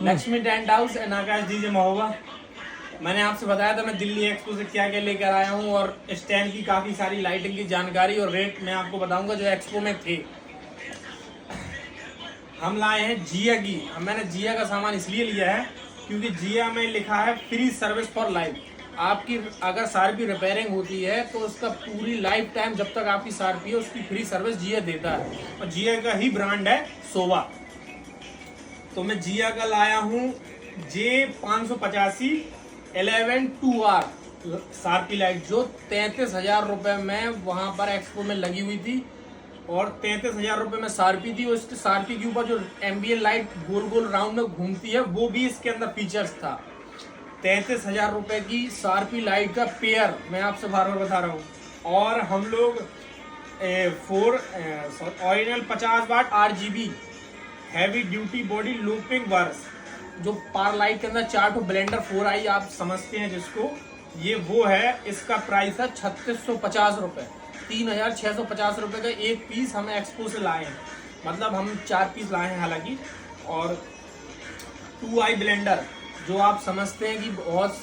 Lakshmi tent house and Akash DJ Mahoba. मैंने आपसे बताया था मैं दिल्ली एक्सपो से क्या क्या लेकर आया हूँ और स्टैंड की काफ़ी सारी लाइटिंग की जानकारी और रेट मैं आपको बताऊंगा जो एक्सपो में थे। हम लाए हैं जिया की। मैंने जिया का सामान इसलिए लिया है क्योंकि जिया में लिखा है फ्री सर्विस फॉर लाइफ। आपकी अगर सारपी रिपेयरिंग होती है तो उसका पूरी लाइफ टाइम जब तक आपकी सारपी है उसकी फ्री सर्विस जिया देता है और जिया का ही ब्रांड है सोवा। तो मैं जिया का लाया हूँ J585 11 2R सारपी लाइट जो 33,000 रुपये में वहाँ पर एक्सपो में लगी हुई थी और 33,000 रुपये में सारपी थी। उस सारपी के ऊपर जो एम्बियन लाइट गोल गोल राउंड में घूमती है वो भी इसके अंदर फीचर्स था। 33,000 रुपये की सारपी लाइट का पेयर मैं आपसे बार बार बता रहा हूँ। और हम लोग original 50 watt RGB heavy duty body looping वर्स जो पार लाइट के अंदर 4 ब्लेंडर 4i आप समझते हैं जिसको, ये वो है। इसका प्राइस है 3650 रुपये। 3,650 रुपये का एक पीस हमें एक्सपो से लाए हैं, मतलब हम 4 पीस लाए हैं हालांकि। और 2i ब्लेंडर जो आप समझते हैं कि बहुत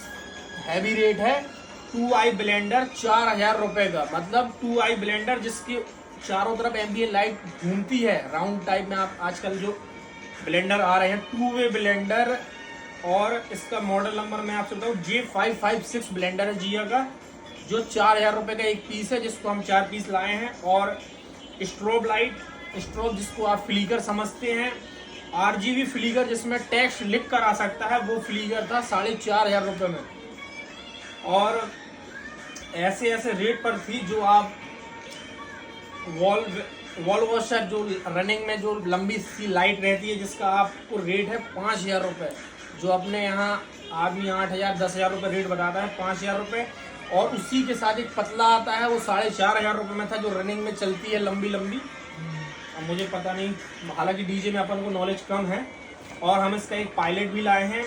हैवी रेट है। 2i ब्लेंडर 4,000 रुपये का, मतलब 2i ब्लेंडर जिसके चारों तरफ एम्बियन लाइट घूमती है राउंड टाइप में। आप आजकल जो ब्लेंडर आ रहे हैं 2-वे ब्लेंडर, और इसका मॉडल नंबर मैं आपसे बताऊँ J556 ब्लेंडर है जिया का जो 4,000 रुपये का एक पीस है जिसको हम 4 पीस लाए हैं। और स्ट्रोब लाइट, स्ट्रोब जिसको आप फ्लीकर समझते हैं, RGB फ्लीकर जिसमें टेक्स्ट लिख कर आ सकता है, वो फ्लीकर था 4,500 रुपये में। और ऐसे ऐसे रेट पर थी जो आप वॉल वॉशर जो रनिंग में जो लंबी सी लाइट रहती है जिसका आपको रेट है 5,000 रुपये, जो अपने यहाँ आदमी 8,000 10,000 रुपये रेट बताता है 5,000 रुपये। और उसी के साथ एक पतला आता है वो 4,500 रुपये में था जो रनिंग में चलती है लंबी लंबी। अब मुझे पता नहीं, हालांकि डीजे में अपन को नॉलेज कम है। और हम इसका एक पायलट भी लाए हैं,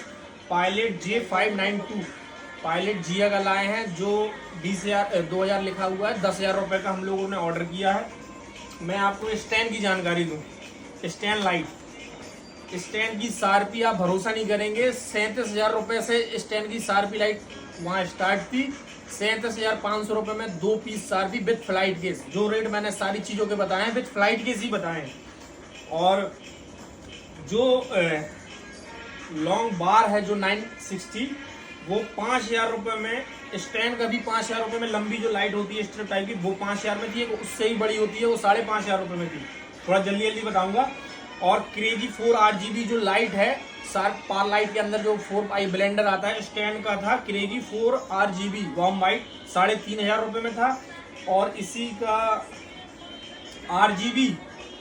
पायलट J592 पायलट जिया का लाए हैं जो 20,000 लिखा हुआ है। 10,000 रुपये का हम लोगों ने ऑर्डर किया है। मैं आपको स्टैंड की जानकारी दूँ। स्टैंड लाइट, स्टैंड की सारपी आप भरोसा नहीं करेंगे, 37,000 रुपये से स्टैंड की सारपी लाइट वहाँ स्टार्ट थी। 37,500 रुपये में 2 पीस सारपी विथ फ्लाइट केस। जो रेट मैंने सारी चीज़ों के बताए हैं विथ फ्लाइट केस ही बताए हैं। और जो लॉन्ग बार है जो 960 वो 5,000 रुपये में, स्टैंड का भी 5,000 रुपये में, लंबी जो लाइट होती है स्ट्रिप टाइप की वो 5,000 में थी, उससे ही बड़ी होती है वो 5,500 रुपये में थी। थोड़ा जल्दी जल्दी बताऊंगा। और क्रेजी 4 RGB जो लाइट है, शार्प पार लाइट के अंदर जो 4i ब्लेंडर आता है स्टैंड का था क्रेजी 4 RGB वार्म वाइट 3,500 रुपये में था। और इसी का RGB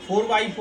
4x4